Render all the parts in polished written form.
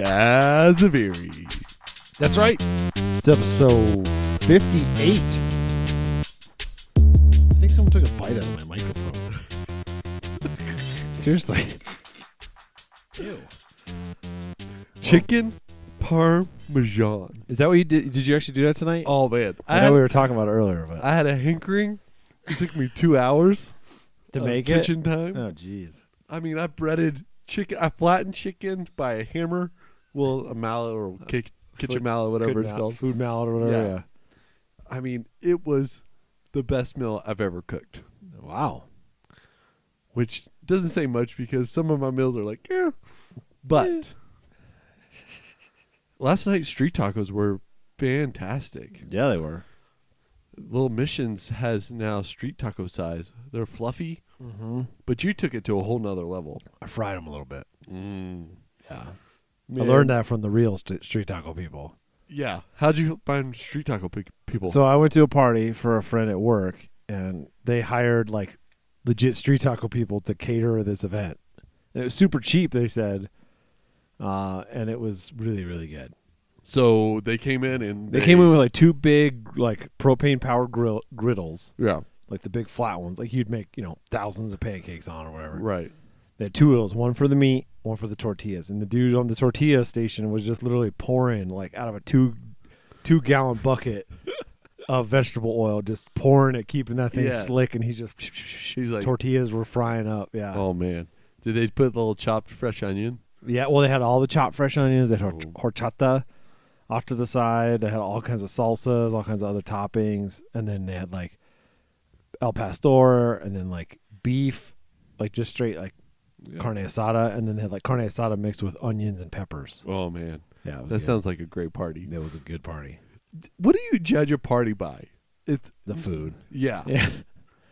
Dads of Erie. That's right. It's episode 58. I think someone took a bite out of my microphone. Seriously. Ew. Chicken parmesan. Is that what you did? Did you actually do that tonight? Oh, man. I know we were talking about it earlier, but I had a hankering. It took me 2 hours to of make it. kitchen time. Oh, jeez. I mean, I breaded chicken. I flattened chicken by a hammer. Well, a mallet or kitchen mallet, whatever it's called. Food mallet or whatever, yeah. I mean, it was the best meal I've ever cooked. Wow. Which doesn't say much because some of my meals are like, yeah. But last night's street tacos were fantastic. Yeah, they were. Little Missions has now street taco size. They're fluffy, but you took it to a whole nother level. I fried them a little bit. Yeah. Man. I learned that from the real street taco people. Yeah. How'd you find street taco people? So I went to a party for a friend at work, and they hired like legit street taco people to cater this event. And it was super cheap, they said, and it was really, really good. So they came in and They came in with like two big like propane powered griddles, yeah, like the big flat ones, like you'd make thousands of pancakes on or whatever. right. They had two of those, one for the meat, one for the tortillas, and the dude on the tortilla station was just literally pouring like out of a two-gallon bucket of vegetable oil, just pouring it, keeping that thing slick, and he's like, tortillas were frying up. Yeah. Oh man, did they put the little chopped fresh onion? Yeah. Well, they had all the chopped fresh onions. They had horchata off to the side. They had all kinds of salsas, all kinds of other toppings, and then they had like al pastor, and then like beef, like just straight like carne asada, and then they had like carne asada mixed with onions and peppers. Oh man, Yeah, it was that good. sounds like a great party. It was a good party. What do you judge a party by? It's The food. Yeah. Yeah.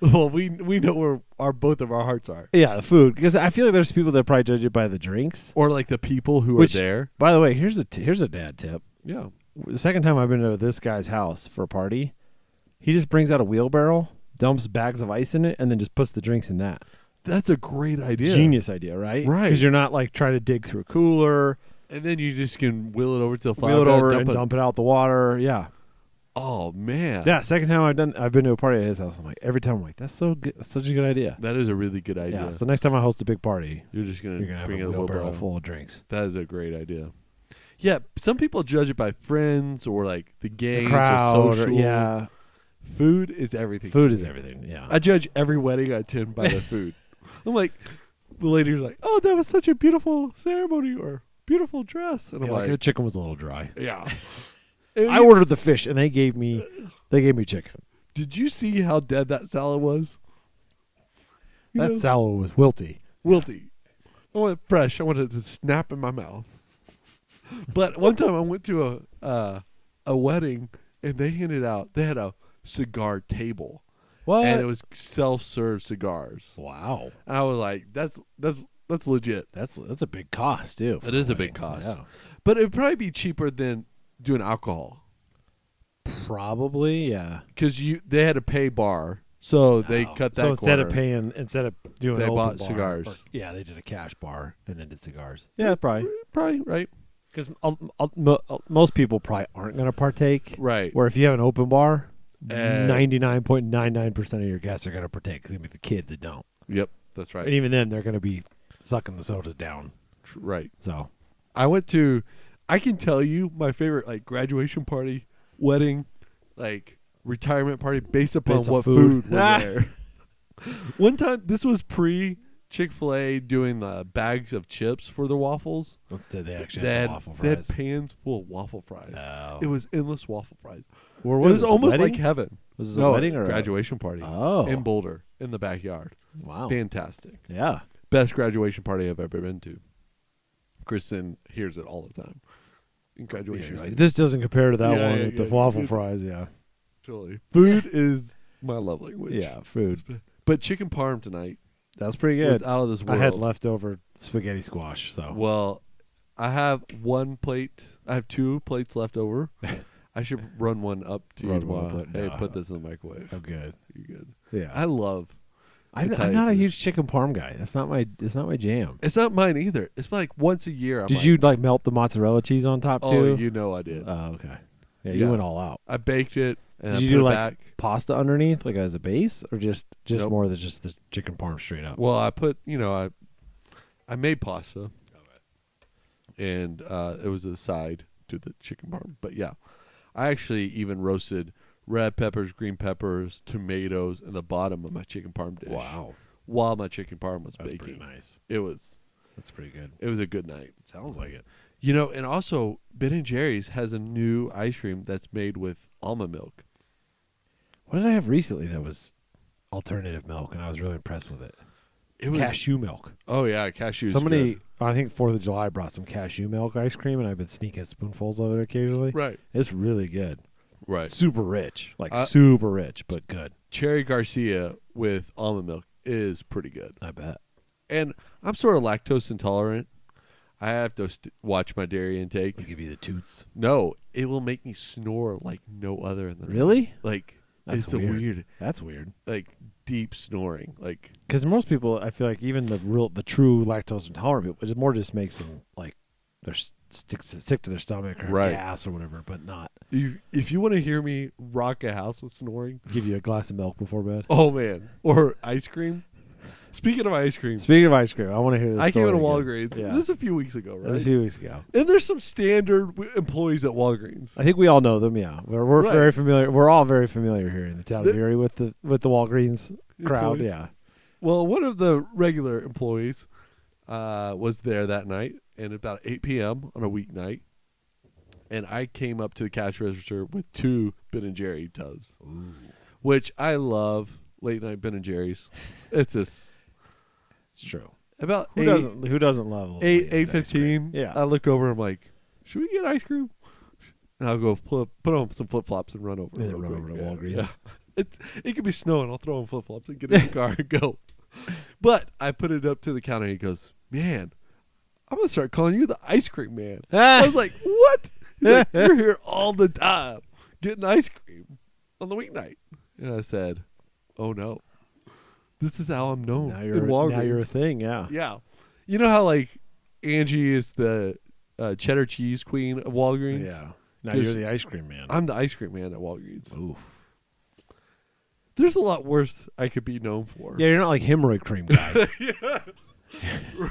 Well, we know where both of our hearts are. Yeah, the food. Because I feel like there's people that probably judge it by the drinks. Or like the people who are there. By the way, here's a dad tip. Yeah. The second time I've been to this guy's house for a party, he just brings out a wheelbarrow, dumps bags of ice in it, and then just puts the drinks in that. That's a great idea. Genius idea, right? Right. Because you're not like trying to dig through a cooler. And then you just can wheel it over to the fire. Wheel it over and dump it out the water. Yeah. Oh man. Yeah. Second time I've been to a party at his house. I'm like, every time I'm like, that's so good. That's such a good idea. That is a really good idea. Yeah. So next time I host a big party, You're just gonna have bring a in a wheelbarrow full of drinks. That is a great idea. Yeah, some people judge it by friends or like the gang, The crowd, or social. yeah. Food is everything. Food is everything. Yeah. I judge every wedding I attend by the food. I'm like, the lady's like, "Oh, that was such a beautiful ceremony or beautiful dress," and I'm like, the chicken was a little dry. "Yeah." I ordered the fish, and they gave me chicken. Did you see how dead that salad was? That salad was wilty. Wilty. I want it fresh. I wanted it to snap in my mouth. But one time I went to a wedding, and they had a cigar table. What? And it was self-serve cigars. Wow. And I was like, that's legit. That's a big cost too. It is a big cost. Yeah. But it'd probably be cheaper than doing alcohol. Probably, yeah. Because they had to pay bar, so they cut that. So instead of corner. instead of doing They open bought bar, cigars. they did a cash bar and then did cigars. Yeah, probably. Probably, right. Because most people probably aren't going to partake. Right. Where if you have an open bar, 99.99% of your guests are going to partake. It's going to be the kids that don't. Yep, that's right. And even then, they're going to be sucking the sodas down. Right. So I can tell you my favorite like graduation party, wedding, like retirement party based upon what food was there. One time, this was pre-Chick-fil-A doing the bags of chips for the waffles. Instead, they actually had waffle They had fries. pans full of waffle fries. Oh. It was endless waffle fries. Where It was this, a almost wedding? like heaven. Was this a wedding or graduation party? Oh. In Boulder, in the backyard. Wow. Fantastic. Yeah. Best graduation party I've ever been to. Kristen hears it all the time. In graduation. Yeah, like, this doesn't compare to that Yeah, one yeah, with the yeah. waffle fries. Yeah. Totally. Food is my love language. Yeah, food. But chicken parm tonight That's pretty was good. out of this world. I had leftover spaghetti squash. So Well, I have one plate. I have 2 plates left over. I should run one up to you Run one tomorrow. up, Hey, no. put this in the microwave. oh, good. You good? Yeah. I love I'm not a huge chicken parm guy. It's not my jam. It's not mine either. It's like once a year. Did you like melt the mozzarella cheese on top too? Oh, you know I did. Oh, okay. Yeah, you went all out. I baked it. And Did you do like pasta underneath, like as a base, or just Nope. more than just the chicken parm straight up? Well, I put I made pasta, and it was a side to the chicken parm. But yeah, I actually even roasted red peppers, green peppers, tomatoes in the bottom of my chicken parm dish. Wow! While my chicken parm was That's baking, pretty nice. That's pretty good. It was a good night. It sounds like it. And also Ben & Jerry's has a new ice cream that's made with almond milk. What did I have recently that was alternative milk, and I was really impressed with it? It was cashew milk. Oh yeah, cashew. Somebody, good. I think 4th of July brought some cashew milk ice cream, and I've been sneaking spoonfuls of it occasionally. Right. It's really good. Right. Super rich, super rich, but good. Cherry Garcia with almond milk is pretty good. I bet. And I'm sort of lactose intolerant. I have to watch my dairy intake. It'll give you the toots. No, it will make me snore like no other in the Really? Like That's it's weird. That's weird. Like deep snoring. Like because most people, I feel like even the true lactose intolerant people, it more just makes them like they're sick to their stomach or have gas or whatever, but not. If you want to hear me rock a house with snoring, give you a glass of milk before bed. Oh man, or ice cream. Speaking of ice cream, I want to hear this. I came story to again. Walgreens. Yeah. This is a few weeks ago, right? That was a few weeks ago. And there's some standard employees at Walgreens. I think we all know them. Yeah, we're very familiar. We're all very familiar here in the town of Erie with the Walgreens crowd. Employees. Yeah. Well, one of the regular employees was there that night, and about 8 p.m. on a weeknight, and I came up to the cash register with 2 Ben & Jerry tubs, which I love. Late night Ben & Jerry's. It's just. It's true. About who doesn't love 8:15? Yeah. I look over. I'm like, should we get ice cream? And I'll go put on some flip flops and run over. And then run over to Walgreens. Yeah. It could be snowing. I'll throw on flip flops and get in the car and go. But I put it up to the counter. And he goes, "Man, I'm gonna start calling you the ice cream man." I was like, "What?" He's like, "You're here all the time getting ice cream on the weeknight." And I said, "Oh no. This is how I'm known in Walgreens." Now you're a thing, yeah. Yeah. You know how, like, Angie is the cheddar cheese queen of Walgreens? Yeah. Now you're the ice cream man. I'm the ice cream man at Walgreens. Oof. There's a lot worse I could be known for. Yeah, you're not like hemorrhoid cream guy. Yeah.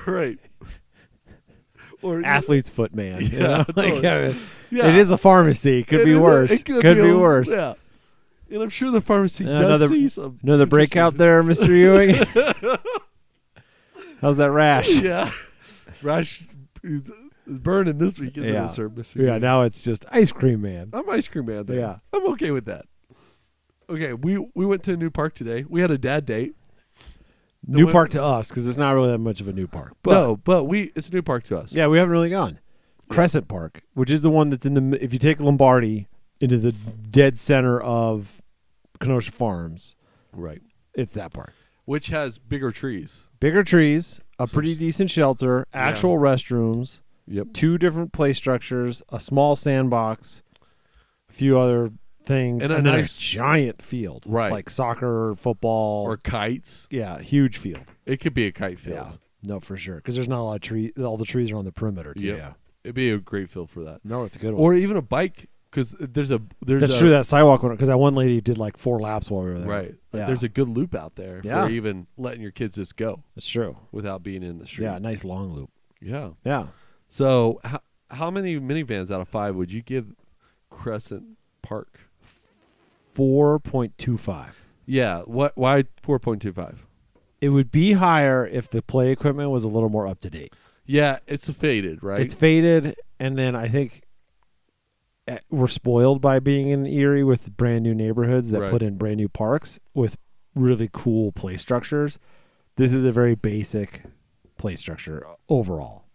Right. Or athlete's foot man. Yeah. You know? Yeah. It is a pharmacy. Could be worse. It could be worse. Yeah. And I'm sure the pharmacy does see some. Another breakout there, Mr. Ewing. How's that rash? Yeah. Rash is burning this week, isn't it, sir, Mr. Yeah, now it's just ice cream man. I'm ice cream man there. Yeah. I'm okay with that. Okay, we went to a new park today. We had a dad date. New park to us, because it's not really that much of a new park. But it's a new park to us. Yeah, we haven't really gone. Crescent Park, which is the one that's in the, if you take Lombardi into the dead center of Kenosha Farms. Right. It's that park. Which has bigger trees. Bigger trees, a pretty decent shelter, actual restrooms, 2 different play structures, a small sandbox, a few other things, and then a giant field. Right. Like soccer, football. Or kites. Yeah, huge field. It could be a kite field. Yeah. No, for sure. Because there's not a lot of trees. All the trees are on the perimeter, too. Yep. Yeah. It'd be a great field for that. No, it's a good one. Or even a bike, because there's That's true, that sidewalk one, because that one lady did like 4 laps while we were there. Right. Yeah. There's a good loop out there for even letting your kids just go. It's true. Without being in the street. Yeah, nice long loop. Yeah. Yeah. So how many minivans out of 5 would you give Crescent Park? 4.25. Yeah. Why 4.25? It would be higher if the play equipment was a little more up to date. Yeah, it's faded, right? It's faded, and then I think we're spoiled by being in Erie with brand new neighborhoods that put in brand new parks with really cool play structures. This is a very basic play structure overall.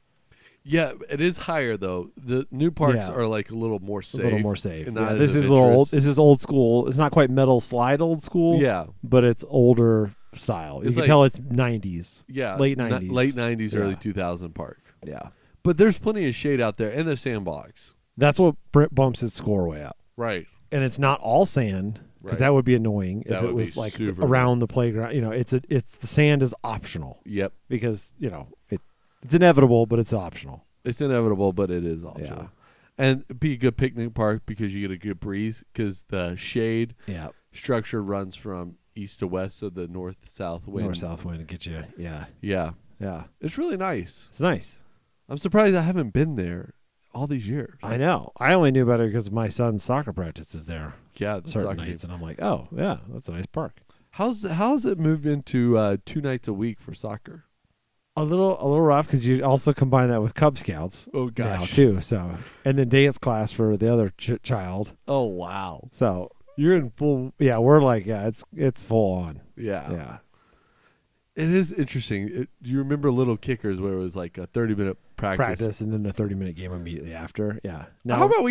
Yeah, it is higher though. The new parks are like a little more safe. A little more safe. Yeah, this is a little old. This is old school. It's not quite metal slide old school. Yeah, but it's older style. You can tell it's 90s. Yeah, late 90s. Late 90s, early 2000 park. Yeah, but there's plenty of shade out there in the sandbox. That's what bumps its score way up. Right. And it's not all sand. because that would be annoying if it was like around the playground. It's the sand is optional. Yep. Because it's inevitable, but it's optional. It's inevitable, but it is optional. Yeah. And it'd be a good picnic park because you get a good breeze because the shade structure runs from east to west, so the north-south wind. North-south wind gets you, yeah. Yeah. Yeah. It's really nice. It's nice. I'm surprised I haven't been there all these years. I know. I only knew about it because my son's soccer practice is there. Yeah, certain nights, and I'm like, oh, yeah, that's a nice park. How's it moved into 2 nights a week for soccer? A little rough because you also combine that with Cub Scouts. Oh gosh, now too. So and then dance class for the other child. Oh wow. So you're in full. Yeah, we're like it's full on. Yeah, yeah. It is interesting. Do you remember Little Kickers where it was like a 30-minute practice and then the 30-minute game immediately after? Yeah. Now, how about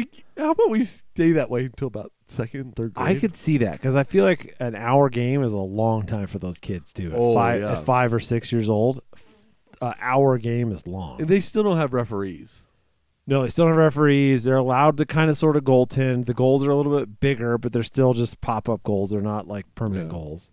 we stay that way until about second, third grade? I could see that because I feel like an hour game is a long time for those kids too. At 5 or 6 years old. An hour game is long. And they still don't have referees. No, they still don't have referees. They're allowed to kind of sort of goaltend. The goals are a little bit bigger, but they're still just pop-up goals. They're not like permanent goals.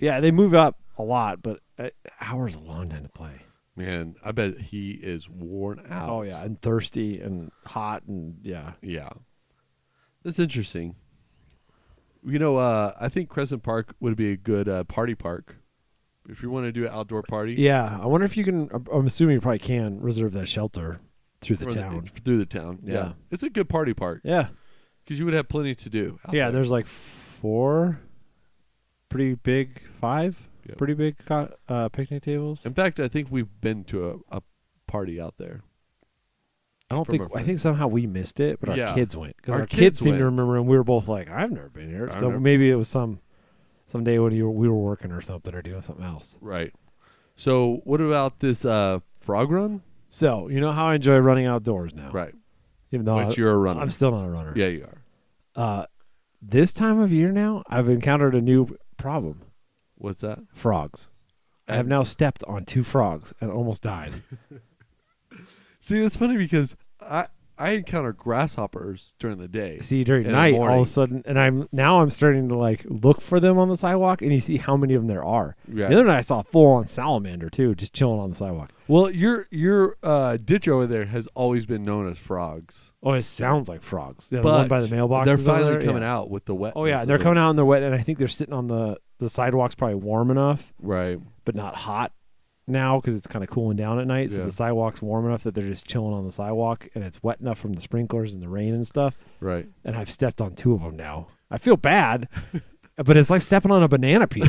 They move up a lot, but an hour is a long time to play. Man, I bet he is worn out. Oh, yeah, and thirsty and hot and Yeah. That's interesting. I think Crescent Park would be a good party park. If you want to do an outdoor party. Yeah. I wonder if you can, I'm assuming you probably can reserve that shelter through the town. Through the town, yeah. It's a good party park. Yeah. Because you would have plenty to do. Yeah, there's like 4 pretty big, 5 pretty big picnic tables. In fact, I think we've been to a party out there. I think somehow we missed it, but our kids went. Because our kids seemed to remember, and we were both like, I've never been here. So maybe it was some day when we were working or something or doing something else. Right. So what about this frog run? So you know how I enjoy running outdoors now. Right. Even though you're a runner. I'm still not a runner. Yeah, you are. This time of year now, I've encountered a new problem. What's that? Frogs. I have now stepped on 2 frogs and almost died. See, that's funny because I encounter grasshoppers during the day. See, during night, all of a sudden, and I'm starting to like look for them on the sidewalk, and you see how many of them there are. Yeah. The other night, I saw a full-on salamander too, just chilling on the sidewalk. Well, your ditch over there has always been known as frogs. Oh, it sounds like frogs. Yeah, the one by the mailbox. They're finally coming out with the wet. Oh yeah, they're coming out and they're wet, and I think they're sitting on the sidewalk's probably warm enough, right, but not hot now because it's kind of cooling down at night. So the sidewalk's warm enough that they're just chilling on the sidewalk, and it's wet enough from the sprinklers and the rain and stuff. Right. And I've stepped on 2 of them now. I feel bad, but it's like stepping on a banana peel.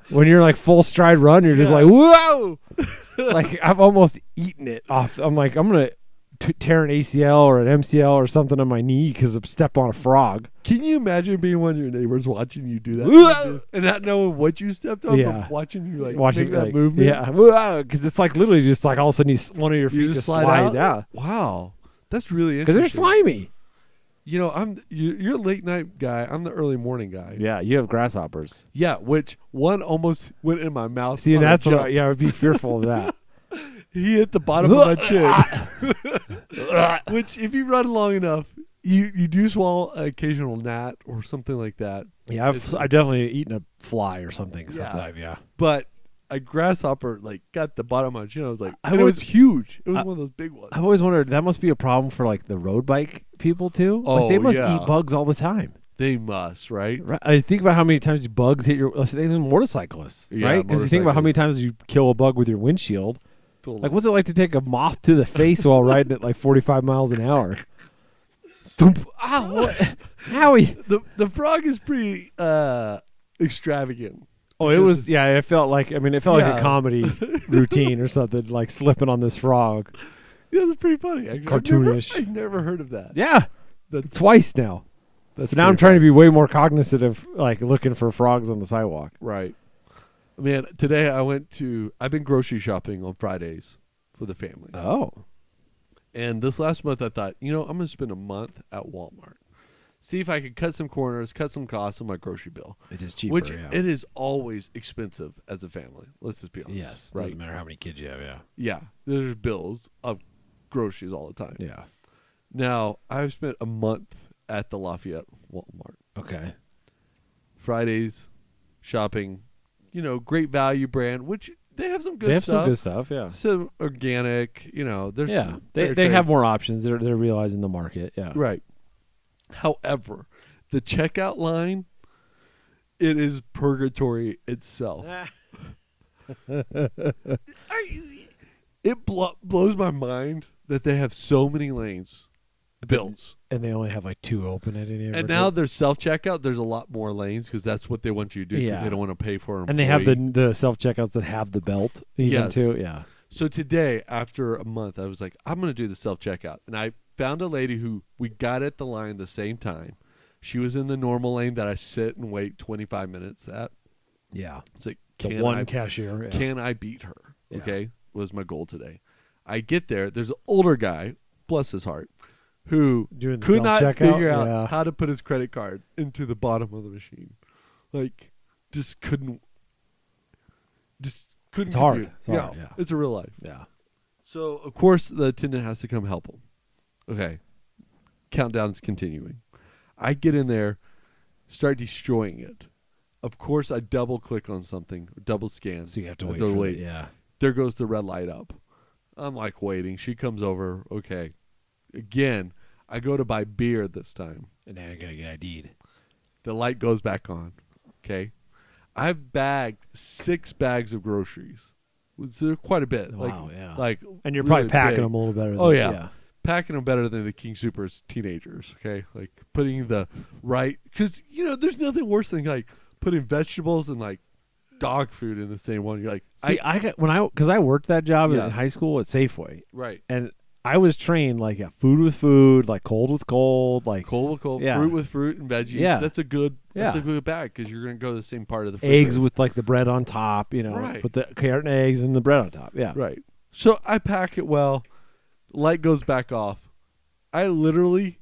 When you're like full stride run, you're just like, whoa! Like I've almost eaten it off. I'm like, I'm going to tear an ACL or an MCL or something on my knee because I've stepped on a frog. Can you imagine being one of your neighbors watching you do that and not knowing what you stepped on, but watching you make that movement? Yeah, because it's like literally just like all of a sudden one of your feet just slide out. Yeah. Wow, that's really interesting. Because they're slimy. You're a late night guy. I'm the early morning guy. Yeah, you have grasshoppers. Yeah, which one almost went in my mouth. See, and that's what I would be fearful of that. He hit the bottom of my chin. Which, if you run long enough, you do swallow an occasional gnat or something like that. Yeah, I've definitely eaten a fly or something sometime, yeah. But a grasshopper, got the bottom of my chin. I was like, it was huge. It was one of those big ones. I've always wondered, that must be a problem for, the road bike people, too. Oh, they must eat bugs all the time. They must, right? I think about how many times bugs hit your motorcyclists, right? Because you think about how many times you kill a bug with your windshield. What's it like to take a moth to the face while riding at 45 miles an hour? What? Howie. The frog is pretty extravagant. Oh, it was. Yeah, it felt like. It felt like a comedy routine or something, like slipping on this frog. Yeah, that's pretty funny. Actually. Cartoonish. I've never heard of that. Yeah, twice now. So now I'm trying to be way more cognizant of looking for frogs on the sidewalk. Right. Man, today I've been grocery shopping on Fridays for the family. Oh. And this last month I thought, I'm going to spend a month at Walmart. See if I could cut some corners, cut some costs on my grocery bill. It is cheaper, it is always expensive as a family. Let's just be honest. Yes. Right? Doesn't matter how many kids you have, yeah. Yeah. There's bills of groceries all the time. Yeah. Now, I've spent a month at the Lafayette Walmart. Okay. Fridays, shopping, great value brand, which they have some good They have stuff. some good stuff, yeah. Some organic, there's they have more options. They're realizing the market, yeah. Right. However, the checkout line, it is purgatory itself. It blows my mind that they have so many lanes built. And they only have like 2 open at any. And now there's self-checkout. There's a lot more lanes because that's what they want you to do because they don't want to pay for an employee. And they have the self-checkouts that have the belt even too. Yeah. So today, after a month, I was like, I'm going to do the self-checkout. And I found a lady who we got at the line the same time. She was in the normal lane that I sit and wait 25 minutes at. Yeah. It's like, cashier. Yeah. Can I beat her? Yeah. Okay. Was my goal today. I get there. There's an older guy, bless his heart, who could not figure out how to put his credit card into the bottom of the machine. Like, just couldn't. It's hard. It's hard. Yeah. It's a real life. Yeah. So, of course, the attendant has to come help him. Okay. Countdown's continuing. I get in there, start destroying it. Of course, I double click on something, double scan. So you have to wait for it. Yeah. There goes the red light up. I'm like waiting. She comes over. Okay. Again, I go to buy beer this time. And now you're going to get ID'd. The light goes back on. Okay. I've bagged 6 bags of groceries. So quite a bit. Wow, yeah. And you're probably packing them a little better. Yeah. Packing them better than the King Soopers teenagers. Okay. Like putting the right, because, there's nothing worse than like putting vegetables and like dog food in the same one. You're like, because I worked that job in high school at Safeway. Right. And I was trained food with food, like cold with cold, like cold with cold, yeah. fruit with fruit and veggies. Yeah. That's a good bag because you're going to go to the same part of the food. Eggs with like the bread on top, right. with the carrot and eggs and the bread on top. Yeah. Right. So I pack it well. Light goes back off. I literally,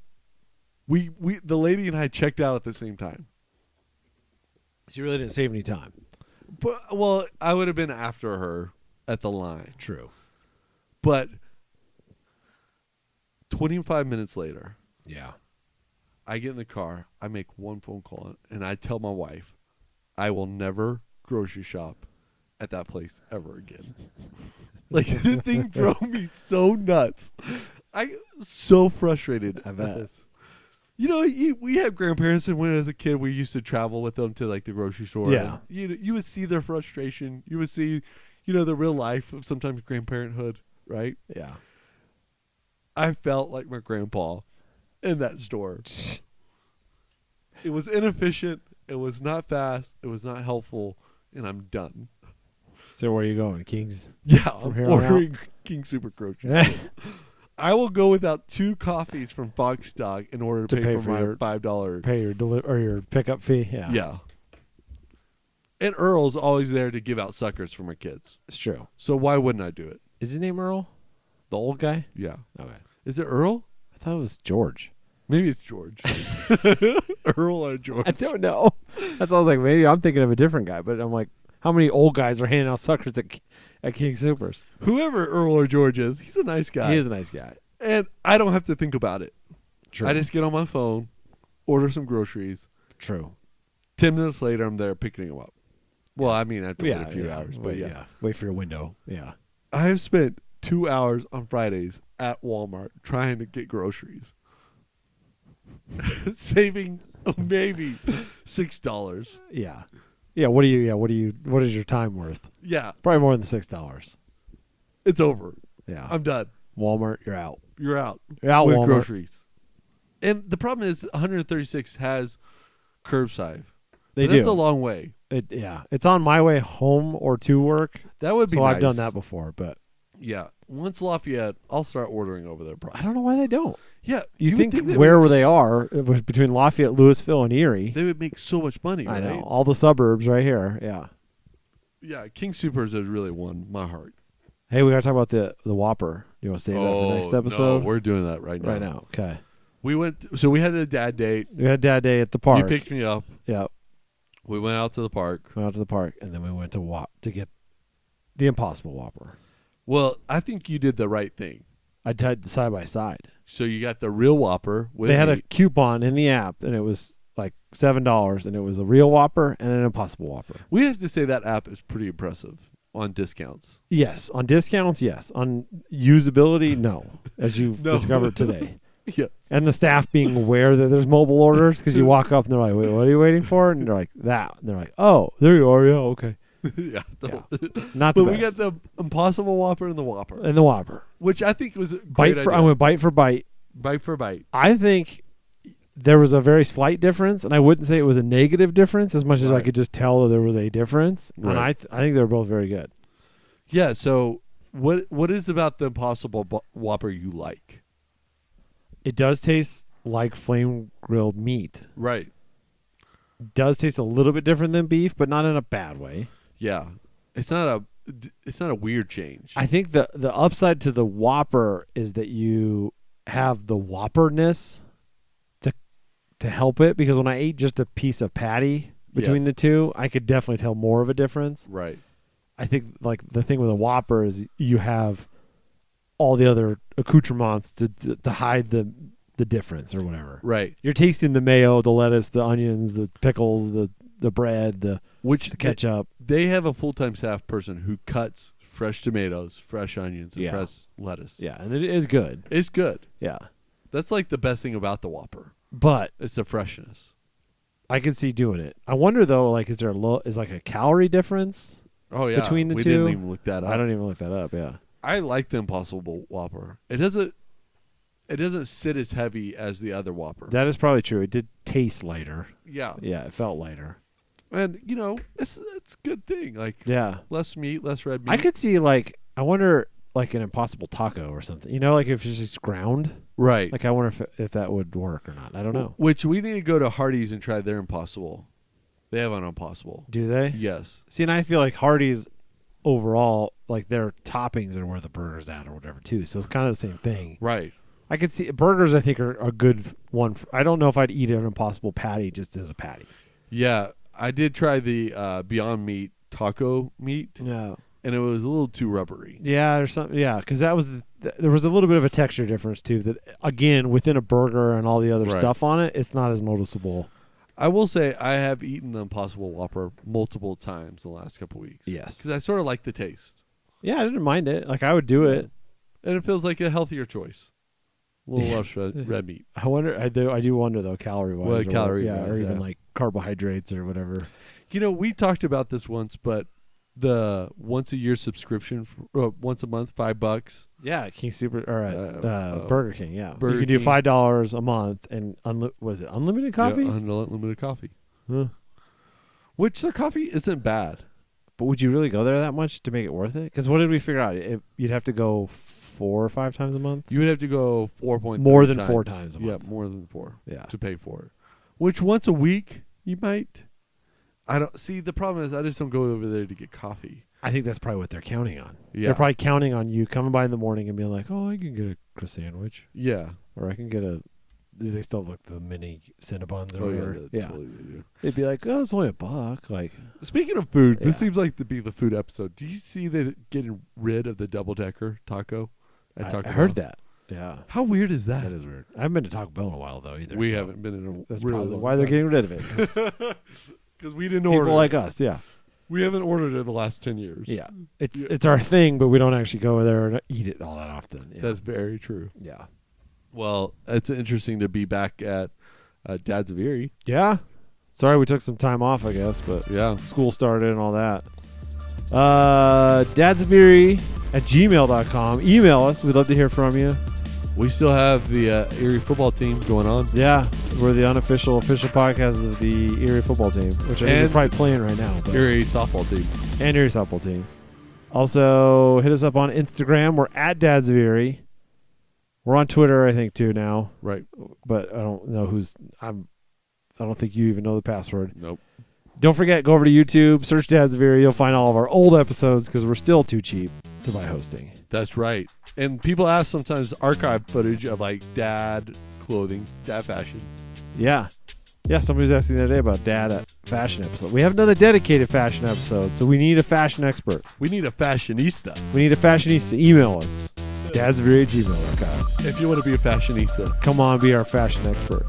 the lady and I checked out at the same time. So you really didn't save any time. But, well, I would have been after her at the line. True. But 25 minutes later, I get in the car, I make one phone call, and I tell my wife, I will never grocery shop at that place ever again. Like, the thing drove me so nuts. I so frustrated. I bet. This. We have grandparents, and when I was a kid, we used to travel with them to like the grocery store. Yeah. You would see their frustration. You would see, the real life of sometimes grandparenthood, right? Yeah. I felt like my grandpa in that store. It was inefficient. It was not fast. It was not helpful, and I'm done. So where are you going, King's? Yeah, I'm ordering King Super groceries. I will go without 2 coffees from Fox Dog in order to pay for my $5. Pay your pickup fee. Yeah. Yeah. And Earl's always there to give out suckers for my kids. It's true. So why wouldn't I do it? Is his name Earl? The old guy? Yeah. Okay. Is it Earl? I thought it was George. Maybe it's George. Earl or George. I don't know. That's why I was like, maybe I'm thinking of a different guy. But I'm like, how many old guys are handing out suckers at King Soopers? Whoever Earl or George is, he's a nice guy. He is a nice guy. And I don't have to think about it. True. I just get on my phone, order some groceries. True. 10 minutes later, I'm there picking them up. Well, I mean, I have to wait a few hours. But wait for your window. Yeah. I have spent 2 hours on Fridays at Walmart trying to get groceries. Saving maybe $6. Yeah. Yeah, what is your time worth? Yeah. Probably more than $6. It's over. Yeah. I'm done. Walmart, you're out. You're out. You're out with Walmart. Groceries. And the problem is 136 has curbside. They do. That's a long way. It's on my way home or to work. That would be nice. I've done that before, but yeah. Once Lafayette, I'll start ordering over there. Probably. I don't know why they don't. Yeah. You think where they are, it was between Lafayette, Louisville, and Erie. They would make so much money, right? I know. All the suburbs right here. Yeah. Yeah. King Soopers has really won my heart. Hey, we got to talk about the Whopper. You want to save that for next episode? No, we're doing that right now. Right now. Okay. We had a dad date. We had dad day at the park. He picked me up. Yeah. We went out to the park. And then we went to get the Impossible Whopper. Well, I think you did the right thing. I did side by side. So you got the real Whopper. They had a coupon in the app, and it was like $7, and it was a real Whopper and an Impossible Whopper. We have to say that app is pretty impressive on discounts. Yes, on discounts, yes. On usability, no, as you've discovered today. Yes. And the staff being aware that there's mobile orders, because you walk up and they're like, wait, what are you waiting for? And they're like, that. And they're like, oh, there you are. Yeah, okay. Yeah. Not the But best. we got the Impossible Whopper and the Whopper. And the Whopper. Which I think was a great idea. I went bite for bite. Bite for bite. I think there was a very slight difference, and I wouldn't say it was a negative difference as much as I could just tell that there was a difference. Right. And I think they were both very good. Yeah, so what is about the Impossible Whopper you like? It does taste like flame grilled meat. Right. It does taste a little bit different than beef, but not in a bad way. Yeah. It's not a weird change. I think the upside to the Whopper is that you have the Whopperness to help it, because when I ate just a piece of patty between the two, I could definitely tell more of a difference. Right. I think like the thing with a Whopper is you have all the other accoutrements to hide the difference or whatever. Right. You're tasting the mayo, the lettuce, the onions, the pickles, the bread, the ketchup. They have a full-time staff person who cuts fresh tomatoes, fresh onions, and fresh lettuce. Yeah, and it is good. It's good. Yeah. That's like the best thing about the Whopper. But it's the freshness. I could see doing it. I wonder though, like, is like a calorie difference? Oh yeah, between the two. We didn't even look that up. I don't even look that up. Yeah, I like the Impossible Whopper. It doesn't sit as heavy as the other Whopper. That is probably true. It did taste lighter. Yeah, yeah, it felt lighter. And it's a good thing. Like less meat, less red meat. I could see I wonder like an Impossible Taco or something. Like if it's just ground. Right. Like I wonder if that would work or not. I don't know. Which we need to go to Hardee's and try their Impossible. They have an Impossible. Do they? Yes. See, and I feel like Hardee's overall, like their toppings are where the burger's at or whatever too. So it's kind of the same thing. Right. I could see burgers. I think are a good one. I don't know if I'd eat an Impossible patty just as a patty. Yeah, I did try the Beyond Meat taco meat. Yeah. And it was a little too rubbery. Yeah, or something. Yeah, because there was a little bit of a texture difference too. That again, within a burger and all the other stuff on it, it's not as noticeable. I will say I have eaten the Impossible Whopper multiple times in the last couple of weeks. Yes, because I sort of like the taste. Yeah, I didn't mind it. Like I would do it, and it feels like a healthier choice. A little less red meat. I wonder. I do wonder though, calorie wise. Well, calorie wise, or even like carbohydrates or whatever. We talked about this once, but the once a year subscription, once a month, $5. Yeah, King Super or Burger King. Yeah, Burger you can do King. $5 a month and was it unlimited coffee? Yeah, unlimited coffee. Huh. Which their coffee isn't bad. But would you really go there that much to make it worth it? Because what did we figure out? You'd have to go 4 or 5 times a month. You would have to go 4.3 more than 4 times a month. Yeah, more than 4. Yeah, to pay for it. Which once a week you might. I don't see. The problem is I just don't go over there to get coffee. I think that's probably what they're counting on. Yeah. They're probably counting on you coming by in the morning and being like, "Oh, I can get a croissant sandwich." Yeah, or I can get a. They still look the mini Cinnabons or whatever. Yeah, totally they do. They'd be like, "Oh, it's only $1." Like, speaking of food, this seems like to be the food episode. Do you see they're getting rid of the double decker taco at Taco Bell? I heard that. Yeah. How weird is that? That is weird. I haven't been to Taco Bell in a while though either. We haven't been in a. That's really probably long why they're time. getting rid of it. Because we didn't order. People like us, yeah. We haven't ordered it in the last 10 years. Yeah. It's our thing, but we don't actually go there and eat it all that often. Yeah. That's very true. Yeah. Well, it's interesting to be back at Dad's of Erie. Yeah. Sorry we took some time off, I guess, but yeah, school started and all that. Dad's of Erie at gmail.com. Email us. We'd love to hear from you. We still have the Erie football team going on. Yeah, we're the official podcast of the Erie football team, which I think we're probably playing right now. But Erie softball team. And Erie softball team. Also, hit us up on Instagram. We're at Dads of Erie. We're on Twitter, I think, too now. Right. But I don't know I don't think you even know the password. Nope. Don't forget, go over to YouTube, search Dads of Erie. You'll find all of our old episodes because we're still too cheap to buy hosting. That's right. And people ask sometimes archive footage of like dad clothing, dad fashion. Yeah. Yeah, somebody was asking the other day about dad fashion episode. We haven't done a dedicated fashion episode, so we need a fashion expert. We need a fashionista. We need a fashionista. Email us. dadsoferie@gmail.com. If you want to be a fashionista. Come on, be our fashion expert.